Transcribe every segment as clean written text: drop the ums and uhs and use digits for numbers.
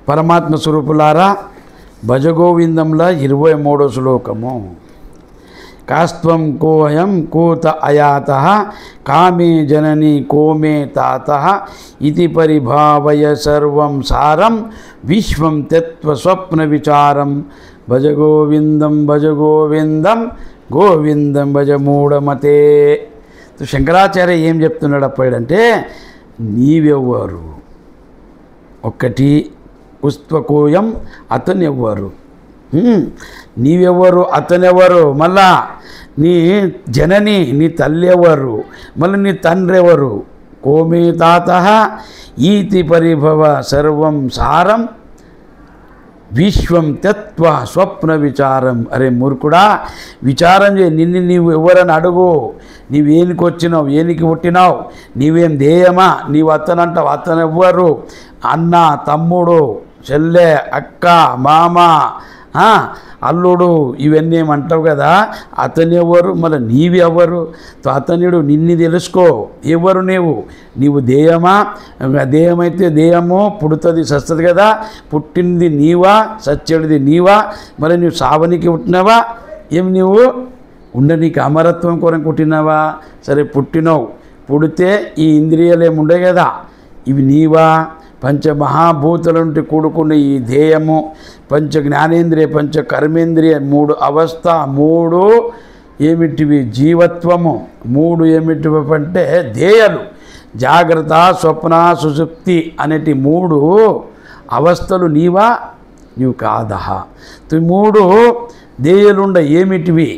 పరమాత్మ స్వరూపులారా, భజగోవిందంలో 23వ శ్లోకము. కాస్త్వం కోయం కూత అయాత కామే జనని కోమే తాత ఇతి పరిభావయ సర్వం సారం విశ్వం తత్వ స్వప్న విచారం. భజగోవిందం భజగోవిందం గోవిందం భజ మూఢమతే. శంకరాచార్య ఏం చెప్తున్నాడు అప్పుడంటే, నీవెవ్వరు ఒక్కటి, పుష్పకోయం అతనెవ్వరు, నీవెవ్వరు అతనెవరు, మళ్ళా నీ జనని నీ తల్లి ఎవరు, మళ్ళీ నీ తండ్రి ఎవరు, కోమే తాత ఈతి పరిభవ సర్వం సారం విశ్వం తత్వ స్వప్న విచారం. అరే మూర్ఖుడా, విచారం చేయి. నిన్ను నీవు ఎవరని అడుగు. నీవేనికి వచ్చినావు, ఏనికి పుట్టినావు, నీవేం ధ్యేయమా, నీవు అతనంటావు, అతనెవ్వరు, అన్న తమ్ముడు చెల్లె అక్క మామ అల్లుడు ఇవన్నీ ఏమంటావు కదా, అతనెవరు, మళ్ళీ నీవెవరు, అతనుడు నిన్ను తెలుసుకో. ఎవరు నీవు దేయమా, దేయమైతే దేయము పుడుతుంది సస్తుంది కదా, పుట్టింది నీవా, సత్యుడిది నీవా, మరి నువ్వు సావనికి పుట్టినావా, ఏం నువ్వు ఉండనీకి అమరత్వం కొరకు పుట్టినావా? సరే పుట్టినావు, పుడితే ఈ ఇంద్రియాలు ఏముండే కదా, ఇవి నీవా? పంచమహాభూతుల నుండి కూడుకున్న ఈ ధ్యేయము, పంచ జ్ఞానేంద్రియ పంచ కర్మేంద్రియ 3 అవస్థ, 3 ఏమిటివి జీవత్వము, 3 ఏమిటివి అంటే ధ్యేయాలు, జాగ్రత్త స్వప్న సుషుప్తి అనేటి 3 అవస్థలు నీవా, నీవు కాదా? 3 ధ్యేయాలుండ ఏమిటివి?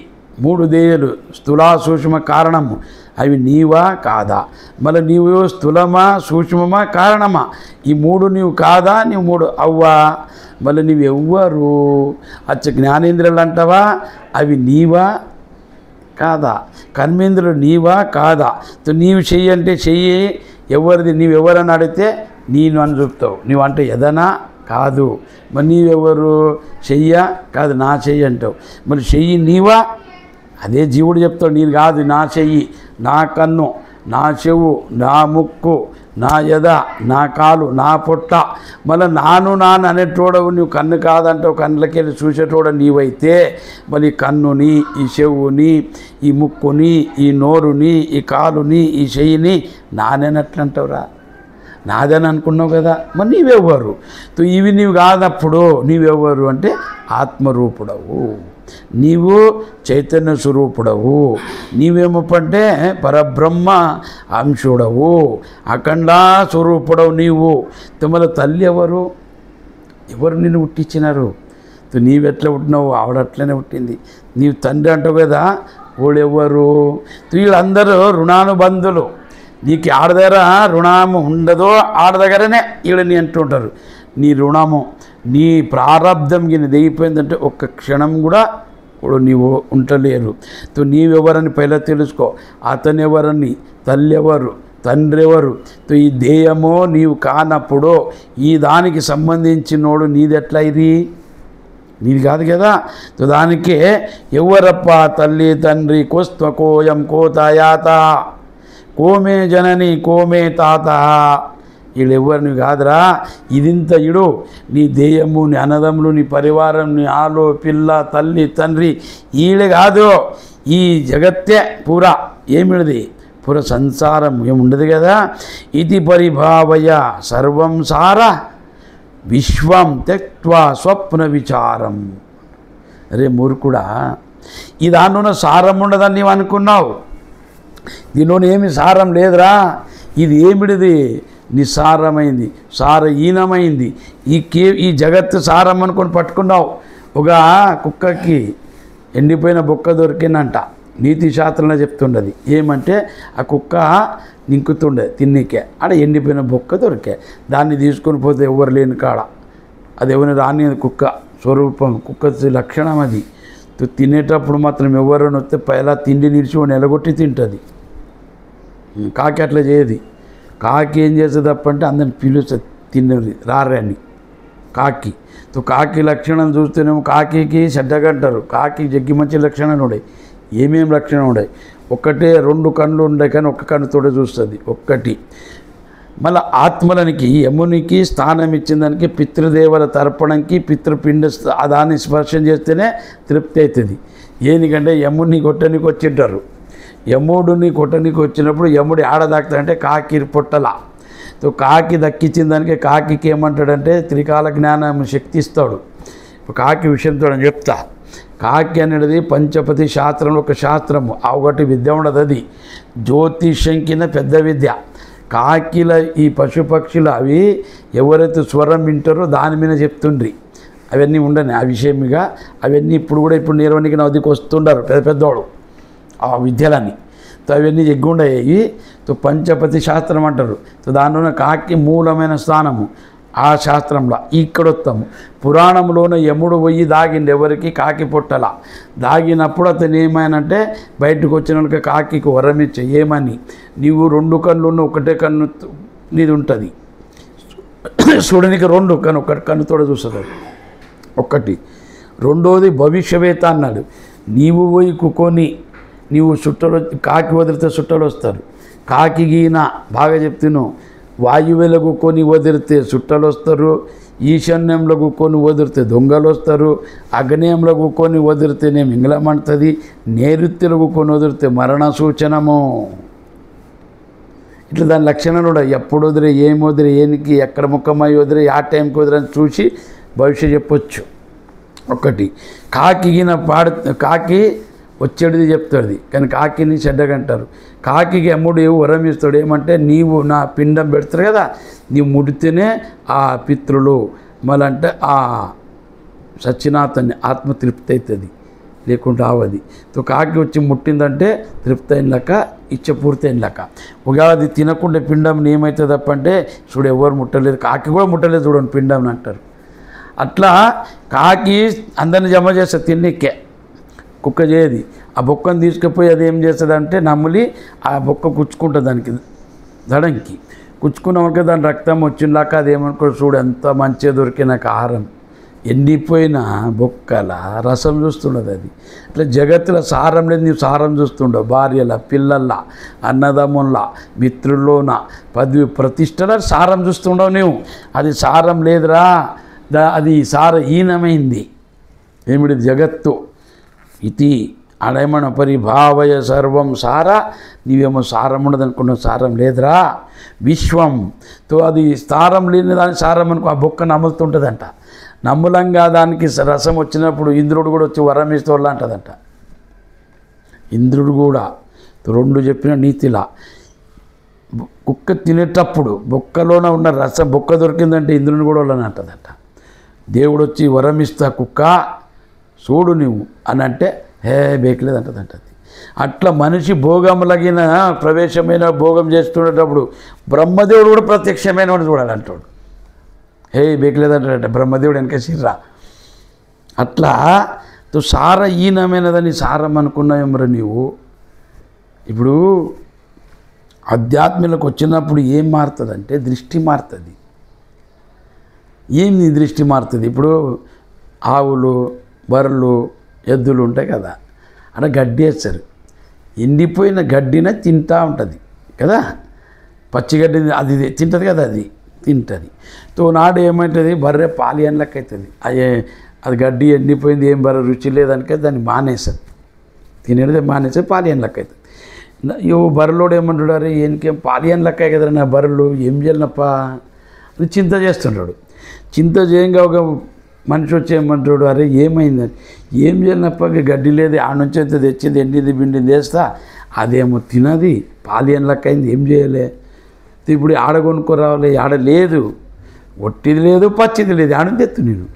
3 ధ్యేయాలు స్థూల సూక్ష్మ కారణము, అవి నీవా కాదా? మళ్ళీ నీవు స్థూలమా సూక్ష్మమా కారణమా, ఈ 3 నీవు కాదా? నీవు 3 అవ్వా? మళ్ళీ నీవు ఎవ్వరు? జ్ఞానేంద్రియాలు అంటావా, అవి నీవా కాదా? కర్మేంద్రులు నీవా కాదా? నీవు చెయ్యి అంటే చెయ్యి, ఎవరిది నీవెవరని అడిగితే నేను అని చెప్తావు, నీవు అంటే ఎదనా కాదు. మరి నీవెవరు? చెయ్యా కాదు, నా చెయ్యి అంటావు. మరి చెయ్యి నీవా? అదే జీవుడు చెప్తాడు, నేను కాదు, నా చెయ్యి, నా కన్ను, నా చెవు, నా ముక్కు, నా ఎద, నా కాలు, నా పొట్ట. మళ్ళీ నాను అనేటోడవు నువ్వు కన్ను కాదంటావు, కళ్ళకెళ్ళి చూసేటోడ నీవైతే మళ్ళీ కన్నుని, ఈ చెవుని, ఈ ముక్కుని, ఈ నోరుని, ఈ కాలుని, ఈ చెయ్యిని నానేనట్లంటావురా? నాదని అనుకున్నావు కదా, మరి నీవెవ్వరు? ఇవి నీవు కాదప్పుడు నీవెవ్వరు అంటే ఆత్మరూపుడవు, నీవు చైతన్య స్వరూపుడవు, నీవేమప్పంటే పరబ్రహ్మ అంశుడవు, అఖండ స్వరూపుడవు నీవు. మళ్ళీ తల్లి ఎవరు నిన్ను పుట్టించినారు? నీవెట్లా పుట్టినావు, ఆవిడట్లనే పుట్టింది. నీవు తండ్రి అంటావు కదా, వాడెవ్వరు? వీళ్ళందరూ రుణానుబంధులు. నీకు ఆడ దగ్గర రుణము ఉండదో ఆడ దగ్గరనే వీళ్ళని అంటుంటారు. నీ రుణము, నీ ప్రారంధం గిన్నె దిగిపోయిందంటే ఒక్క క్షణం కూడా ఇప్పుడు నీవు ఉంటలేరు. నీవెవరని పైలా తెలుసుకో. అతను ఎవరని, తల్లి ఎవరు, తండ్రి ఎవరు? ఈ ధ్యేయమో నీవు కానప్పుడు ఈ దానికి సంబంధించినోడు నీదెట్లా? ఇది నీది కాదు కదా. దానికే ఎవరప్ప తల్లి తండ్రి, కోస్త్వకోయం కోతాయాత, కోమే జనని కోమే తాత, వీళ్ళెవ్వరిని కాదురా. ఇదింత ఇడు నీ దేయము, నీ అన్నదమ్ములు, నీ పరివారం, నీ ఆలో పిల్ల తల్లి తండ్రి వీళ్ళే కాదు, ఈ జగత్తే పూరా ఏమిడిది, పూర సంసారం ఏముండదు కదా. ఇది పరిభావయ సర్వం సార విశ్వం త్యక్త్వా స్వప్న విచారం. అరే మూర్ఖుడా, ఈ దానిలో సారం ఉండదని నీవు అనుకున్నావు. దీనిలో ఏమి సారం లేదురా. ఇది ఏమిడిది, నిస్సారమైంది, సారహీనమైంది. ఈ జగత్తు సారం అనుకొని పట్టుకున్నావు. ఒక కుక్కకి ఎండిపోయిన బొక్క దొరికిందంట, నీతి శాస్త్రంలో చెప్తుండది. ఏమంటే ఆ కుక్క నింకుతుండే తిన్నికే, ఆడ ఎండిపోయిన బొక్క దొరికే, దాన్ని తీసుకొని పోతే ఎవరు లేని కాడ, అది ఎవరిని రాని కుక్క స్వరూపం, కుక్క లక్షణం అది. తినేటప్పుడు మాత్రం ఎవరైనా వస్తే పైలా తిండి నిలిచి నిలగొట్టి తింటుంది. కాకి అట్లా చేయదు. కాకి ఏం చేస్తుంది అంటే అందరిని పిలుస్తుంది, తిన్నది రారని కాకి. కాకి లక్షణం చూస్తేనేమో కాకి చెడ్డగంటారు. కాకి జగ్గి మంచి లక్షణాలు ఉన్నాయి. ఏమేమి లక్షణం ఉన్నాయి? ఒకటే 2 కళ్ళు ఉండే కానీ ఒక్క కన్నుతోటే చూస్తుంది. ఒక్కటి మళ్ళీ ఆత్మలనికి యమునికి స్థానం ఇచ్చిన దానికి పితృదేవల తర్పణంకి పితృపిండ దాన్ని స్పర్శం చేస్తేనే తృప్తి అవుతుంది. ఎందుకంటే యముడిని కొట్టనికి వచ్చింటారు. యముడిని కొట్టనికి వచ్చినప్పుడు యముడి ఆడ దాక్తాడంటే కాకి పొట్టల. తో కాకి దక్కించిన దానికి కాకి ఏమంటాడంటే త్రికాల జ్ఞానం శక్తి ఇస్తాడు. ఇప్పుడు కాకి విషయంతో అని చెప్తా. కాకి అనేది పంచపతి శాస్త్రంలో ఒక శాస్త్రము, ఆ ఒకటి విద్య ఉండదు. అది జ్యోతిష్యం కింద పెద్ద విద్య. కాకిల ఈ పశుపక్షులు అవి ఎవరైతే స్వరం వింటారో దాని మీద చెప్తుండ్రి. అవన్నీ ఉండని ఆ విషయమిగా అవన్నీ ఇప్పుడు కూడా ఇప్పుడు నిర్వహణకి నదికి వస్తుండారు పెద్దవాడు ఆ విద్యలన్నీ. తో అవన్నీ ఎగ్గుండయ్యాయి. తో పంచపతి శాస్త్రం అంటారు. తో దానిలోనే కాకి మూలమైన స్థానము ఆ శాస్త్రంలో. ఇక్కడ వస్తాము పురాణంలోనే యముడు పోయి దాగిండు ఎవరికి కాకి పొట్టల. దాగినప్పుడు అతను ఏమైనంటే బయటకు వచ్చిన వాళ్ళకి కాకి వరం ఇచ్చే ఏమని, నీవు 2 కళ్ళు ఉన్న ఒకటే కన్ను నీది ఉంటుంది. చూడనికి 2 కన్ను ఒకటి కన్నుతోడ చూస్తుంది ఒక్కటి. రెండోది భవిష్యవేత్త అన్నాడు. నీవు పోయి కుకొని నీవు చుట్టలు కాకి వదిలితే చుట్టలు వస్తారు. కాకి గీన బాగా చెప్తున్నావు. వాయువులో కుక్కొని వదిలితే చుట్టలు వస్తారు. ఈశాన్యంలో కుక్కొని వదిలితే దొంగలు వస్తారు. అగ్నేయంలో కుక్కొని వదిలితేనే మింగలమంటుంది. నైరుత్యలో కుక్కొని వదిలితే మరణ సూచనము. ఇట్లా దాని లక్షణాలు కూడా ఎప్పుడు వదిలే ఏం వదిలే ఏనికి ఎక్కడ ముఖమై వదిలే ఆ టైంకి వదిలేని చూసి భవిష్యత్తు చెప్పొచ్చు. ఒకటి కాకి గిన కాకి వచ్చేటిది చెప్తాడు, కానీ కాకిని చెడ్డగంటారు. కాకి యముడు వరం ఇస్తాడు ఏమంటే, నీవు నా పిండం పెడతారు కదా, నీవు ముడితేనే ఆ పితృలు మళ్ళంటే ఆ సచ్చినాథాన్ని ఆత్మ తృప్తి అవుతుంది, లేకుంటే ఆవది. తో కాకి వచ్చి ముట్టిందంటే తృప్తి అయిన లెక్క, ఇచ్చ పూర్తి అయిన లెక్క. ఒకవేళ అది తినకుండా పిండం ఏమవుతుంది తప్పంటే చూడు ఎవరు ముట్టలేదు, కాకి కూడా ముట్టలేదు చూడండి పిండం అంటారు. అట్లా కాకి అందరిని జమ చేస్తే తిన్నికే కుక్క చేయది. ఆ బొక్కను తీసుకుపోయి అది ఏం చేస్తుంది అంటే నమ్ములి ఆ బొక్క కుచ్చుకుంటుంది దానికి దడంకి. కుచ్చుకున్న వరకు దాని రక్తం వచ్చిందాక అది ఏమనుకో చూడు ఎంత మంచిగా దొరికిన ఆహారం. ఎండిపోయిన బొక్కల రసం చూస్తుండదు అది. అట్లా జగత్తులో సారం లేదు, నీవు సారం చూస్తుండవు. భార్యల పిల్లల అన్నదమ్ముల మిత్రుల్లోన పదవి ప్రతిష్టల సారం చూస్తుండవు నీవు. అది సారం లేదురా, అది సారహీనమైంది. ఏమిటి జగత్తు ఇది అడమణ పరిభావయ సర్వం సార. నీవేమో సారం ఉండదు అనుకున్నావు, సారం లేదురా. విశ్వంతో అది సారం లేని దాని సారం అనుకో ఆ బొక్క నమ్ముతుంటుందంట. నమ్ములంగా దానికి రసం వచ్చినప్పుడు ఇంద్రుడు కూడా వచ్చి వరం ఇస్తూ అంటదంట. ఇంద్రుడు కూడా 2 చెప్పిన నీతిలా కుక్క తినేటప్పుడు బొక్కలోన ఉన్న రసం బొక్క దొరికిందంటే ఇంద్రుని కూడా వాళ్ళని అంటదంట. దేవుడు వచ్చి వరం ఇస్తా కుక్క చూడు నువ్వు అని అంటే హే బేకలేదు అంటదంట. అది అట్లా మనిషి భోగంలగిన ప్రవేశమైన భోగం చేస్తున్నప్పుడు బ్రహ్మదేవుడు కూడా ప్రత్యక్షమైన వాడు చూడాలంటాడు. హే బేకలేదంటాడంట బ్రహ్మదేవుడు వెనక శిర్రా. అట్లా సారహీనమైనదని సారం అనుకున్నావేమరా నీవు. ఇప్పుడు ఆధ్యాత్మికకు వచ్చినప్పుడు ఏం మారుతుందంటే దృష్టి మారుతుంది. ఏం నీ దృష్టి మారుతుంది. ఇప్పుడు ఆవులు బర్రెలు ఎద్దులు ఉంటాయి కదా, అక్కడ గడ్డి వేస్తారు. ఎండిపోయిన గడ్డిన తింటూ ఉంటుంది కదా, పచ్చిగడ్డి అది తింటుంది కదా, అది తింటుంది. తో నాడు ఏమవుతుంది బర్రె పాలియన్లకి అవుతుంది. అది గడ్డి ఎండిపోయింది ఏం బర్రె రుచి లేదనికే దాన్ని మానేస్తుంది, తినేది మానేస్తుంది, పాలియన్లకి అవుతుంది. బర్రెలోడు ఏమంటాడు, అరే ఏనికేం పాలియన్లకి కదా నా బర్రెలు ఏం చేయాలనప్ప అని చింత చేస్తుంటాడు. చింత చేయంగా ఒక మనిషి వచ్చి ఏమంటాడు, అరే ఏమైందని, ఏం చేయాలనప్ప గడ్డి లేదు ఆ నుంచి అయితే తెచ్చింది ఎండింది బిండింది వేస్తా అదేమో తినది పాలియన్లకి అయింది ఏం చేయలే, ఇప్పుడు ఆడ కొనుక్కో రావాలి, ఆడ లేదు, ఒట్టిది లేదు పచ్చిది లేదు, ఆడని తెత్తు నేను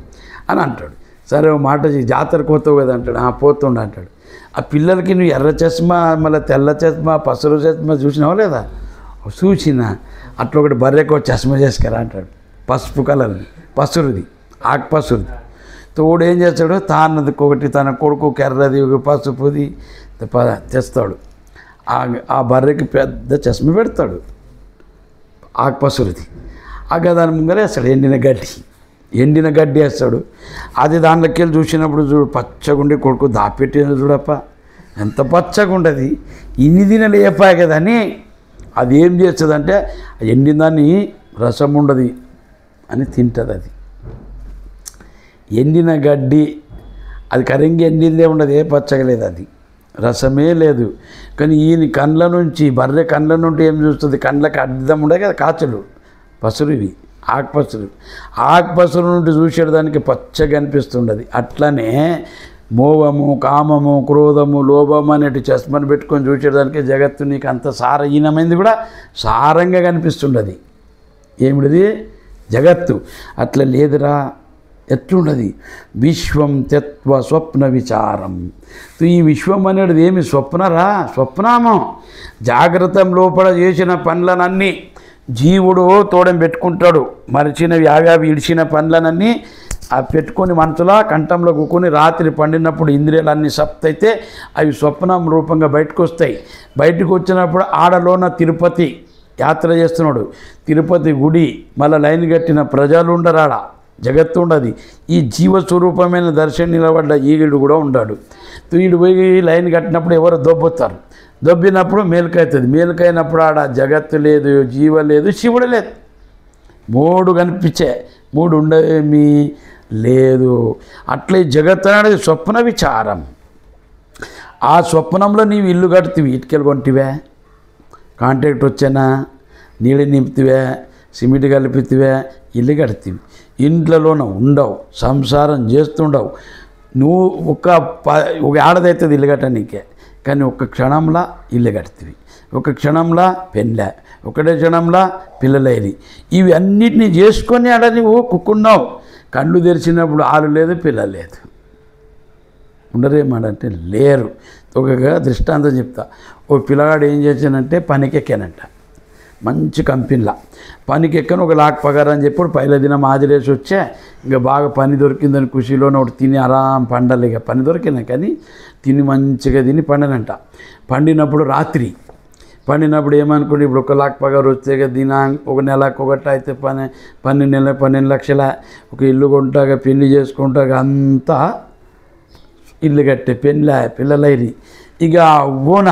అని అంటాడు. సరే ఓ మాట జాతరకు పోతావు కదా అంటాడు. పోతుండ అంటాడు. ఆ పిల్లలకి నువ్వు ఎర్ర చష్మా మళ్ళీ తెల్ల చష్మా పసురు చష్మా చూసినావా లేదా, చూసినా అట్లా ఒకటి బర్రెకు చష్మా చేసుకురా అంటాడు. పసుపు కలర్ పసురుది ఆకు పసురుది. తోడు ఏం చేస్తాడు తానది ఒకటి తన కొడుకు ఎర్రది పసుపుది తెస్తాడు. ఆ బర్రెకి పెద్ద చష్మా పెడతాడు ఆకు పసురుది. దాని ముందర వేస్తాడు ఎండిన గడ్డి వేస్తాడు. అది దాంట్లోకి వెళ్ళి చూసినప్పుడు చూడు పచ్చగుండి కొడుకు దాపెట్టిన చూడప్ప ఎంత పచ్చగా ఉండదు, ఇన్ని దినలు ఏపాయి కదా అని అది ఏం చేస్తుందంటే ఎండిందాన్ని రసం ఉండదు అని తింటుంది. అది ఎండిన గడ్డి అది కరింగి ఎండిందే ఉండదు, ఏ పచ్చగలేదు, అది రసమే లేదు. కానీ ఈయన కండ్ల నుంచి, బర్రె కండ్ల నుండి ఏం చూస్తుంది, కండ్లకి అడ్డం ఉండే కదా కాచలు, పసురు, ఇవి ఆకుపసురు, ఆకుపసురు నుండి చూసేదానికి పచ్చగా అనిపిస్తుండదు. అట్లనే మోహము, కామము, క్రోధము, లోభము అనేటి చస్మను పెట్టుకొని చూసేదానికి జగత్తు నీకు అంత సారహీనమైంది కూడా సారంగా కనిపిస్తుండదు. ఏమిటిది? జగత్తు. అట్లా లేదురా, ఎట్లున్నది? విశ్వం తత్వ స్వప్న విచారం. ఈ విశ్వం అనేది ఏమి స్వప్నరా? స్వప్నామం. జాగ్రత్త లోపల చేసిన పనులనన్నీ జీవుడు తోడం పెట్టుకుంటాడు. మరిచినవి యావ్యావి ఇడిచిన పనులనన్నీ పెట్టుకొని మనసులా కంఠంలో కూకొని రాత్రి పండినప్పుడు ఇంద్రియాలన్నీ సప్తయితే అవి స్వప్నం రూపంగా బయటకు వస్తాయి. బయటకు వచ్చినప్పుడు ఆడలోన తిరుపతి యాత్ర చేస్తున్నాడు, తిరుపతి గుడి, మళ్ళీ లైన్ కట్టిన ప్రజలు ఉండరాడ, జగత్తు ఉండదు. ఈ జీవస్వరూపమైన దర్శనం నిలబడ్డ ఈగుడు కూడా ఉన్నాడు. వీడు పోయి లైన్ కట్టినప్పుడు ఎవరు దొబ్బుతారు, దొబ్బినప్పుడు మేలుకవుతుంది. మేలుకైనప్పుడు ఆడ జగత్తు లేదు, జీవ లేదు, శివుడు లేదు. మూడు కనిపించే, మూడు ఉండేమి లేదు. అట్లే జగత్తు అనేది స్వప్న విచారం. ఆ స్వప్నంలో నీవు ఇల్లు కడుతీవి, ఇటుకలు కొంటివే, కాంట్రాక్ట్ వచ్చానా, నీళ్ళు నింపుతివే, సిమెంట్ కలిపితివే, ఇల్లు కడుతీవి. ఇంట్లోన ఉండవు, సంసారం చేస్తుండవు. నువ్వు ఒక ఏడాదవుతుంది ఇల్లు కట్టనీకే, కానీ ఒక క్షణంలో ఇల్లు కడుతీవి, ఒక క్షణంలో పెళ్ళ, ఒకటే క్షణంలో పిల్లలేది. ఇవి అన్నిటినీ చేసుకొని ఆడ నువ్వు కుక్కున్నావు. కళ్ళు తెరిచినప్పుడు ఆలు లేదు, పిల్ల లేదు. ఉండరేమంటే లేరు. ఒక దృష్టాంతం చెప్తా. ఓ పిల్లగాడు ఏం చేశానంటే పనికెక్కానంట, మంచి కంపెనీలా పనికి ఎక్కను, ఒక లాక్ పగారు అని చెప్పి పైల దినం హాజరేసి వచ్చే, ఇంకా బాగా పని దొరికిందని ఖుషీలోనే ఒకటి తిని ఆరాం పండాలి. ఇక పని దొరికినా కానీ తిని మంచిగా తిని పండనంట. పండినప్పుడు రాత్రి పండినప్పుడు ఏమనుకోండి, ఇప్పుడు ఒక లాక్ పగారు వస్తే దినా ఒక నెలకు ఒకటి అయితే 12 లక్షల ఒక ఇల్లు కొంటాగా, పెళ్లి చేసుకుంటాగా, అంతా ఇల్లు కట్టే పిల్లలైరి. ఇక ఓన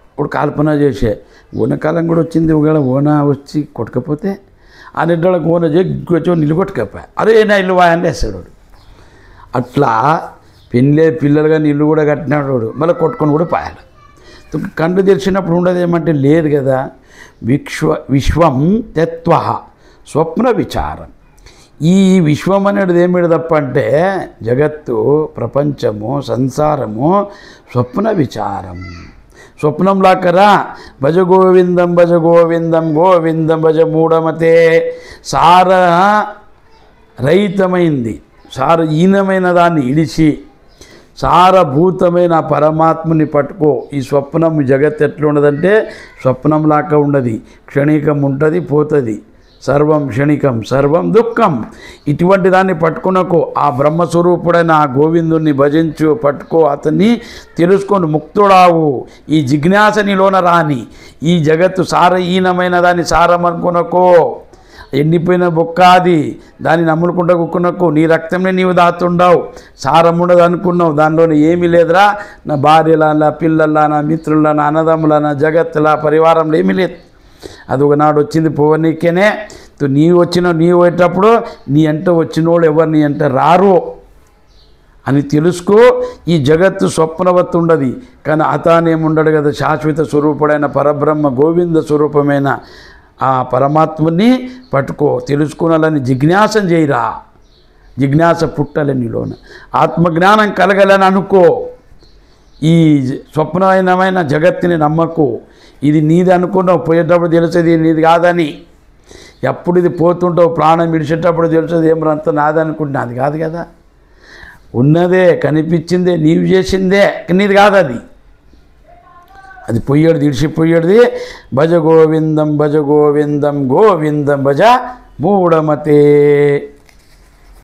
ఇప్పుడు కల్పన చేసే ఓనకాలం కూడా వచ్చింది. ఒకవేళ ఓన వచ్చి కొట్టకపోతే అన్నింటికి ఓన వచ్చి నిల్లు కొట్టకపోయా, అరే నా ఇల్లు వాయని వేస్తాడు. అట్లా పిల్లలుగా ఇల్లు కూడా కట్టినాడు, మళ్ళీ కొట్టుకొని కూడా పాయాలి. కళ్ళు తెరిచినప్పుడు ఉండదు ఏమంటే లేదు కదా. విశ్వం తత్వ స్వప్న విచారం. ఈ విశ్వం అనేది ఏమిటి తప్ప అంటే జగత్తు, ప్రపంచము, సంసారము స్వప్న విచారం. స్వప్నం లాకరా భజ గోవిందం భజ గోవిందం గోవిందం భజ మూఢమతే. సార రహితమైంది, సారహీనమైన దాన్ని ఇడిచి సారభూతమైన పరమాత్మని పట్టుకో. ఈ స్వప్నం జగత్ ఎట్లా ఉండదంటే స్వప్నం లాగా ఉండదు, క్షణికం ఉంటుంది, పోతుంది. సర్వం క్షణికం, సర్వం దుఃఖం. ఇటువంటి దాన్ని పట్టుకునకు. ఆ బ్రహ్మస్వరూపుడైన ఆ గోవిందుని భజించు, పట్టుకో, అతన్ని తెలుసుకొని ముక్తుడావు. ఈ జిజ్ఞాస నీలోన రాని. ఈ జగత్తు సారహీనమైన దాన్ని సారం అనుకునకో. ఎండిపోయిన బొక్క అది, దాన్ని నమ్ముకుంటూ కుక్కునకు. నీ రక్తంలో నీవు దాతుండవు, సారం ఉండదు అనుకున్నావు. దానిలోనే ఏమీ లేదురా. నా భార్యలా, నా పిల్లల్లా, నా మిత్రుల్లా, నా అన్నదమ్ములా, నా జగత్తులా, పరివారంలో ఏమీ లేదు. అది ఒకనాడు వచ్చింది పోవనీకేనే. నీవు వచ్చినావు, నీవు పోయేటప్పుడు నీ అంట వచ్చినోళ్ళు ఎవరు నీ అంట రారు అని తెలుసుకో. ఈ జగత్తు స్వప్నవత్తు ఉండదు, కానీ అతానేముండడు కదా. శాశ్వత స్వరూపుడైన పరబ్రహ్మ గోవింద స్వరూపమైన ఆ పరమాత్మని పట్టుకో. తెలుసుకోవాలని జిజ్ఞాసం చేయిరా. జిజ్ఞాస పుట్టాలి నీలోన. ఆత్మజ్ఞానం కలగలని అనుకో. ఈ స్వప్నమైన జగత్తుని నమ్మకు. ఇది నీది అనుకున్నావు, పోయేటప్పుడు తెలుస్తుంది నీది కాదని. ఎప్పుడు ఇది పోతుంటావు, ప్రాణం విడిచేటప్పుడు తెలుస్తుంది ఏమరంత నాది అనుకుంటున్నా. అది కాదు కదా. ఉన్నదే, కనిపించిందే, నీవు చేసిందే, నీది కాదు అది. అది పోయేది, ఇడిచిపోయేది. భజ గోవిందం భజ గోవిందం గోవిందం భజ మూఢమతే.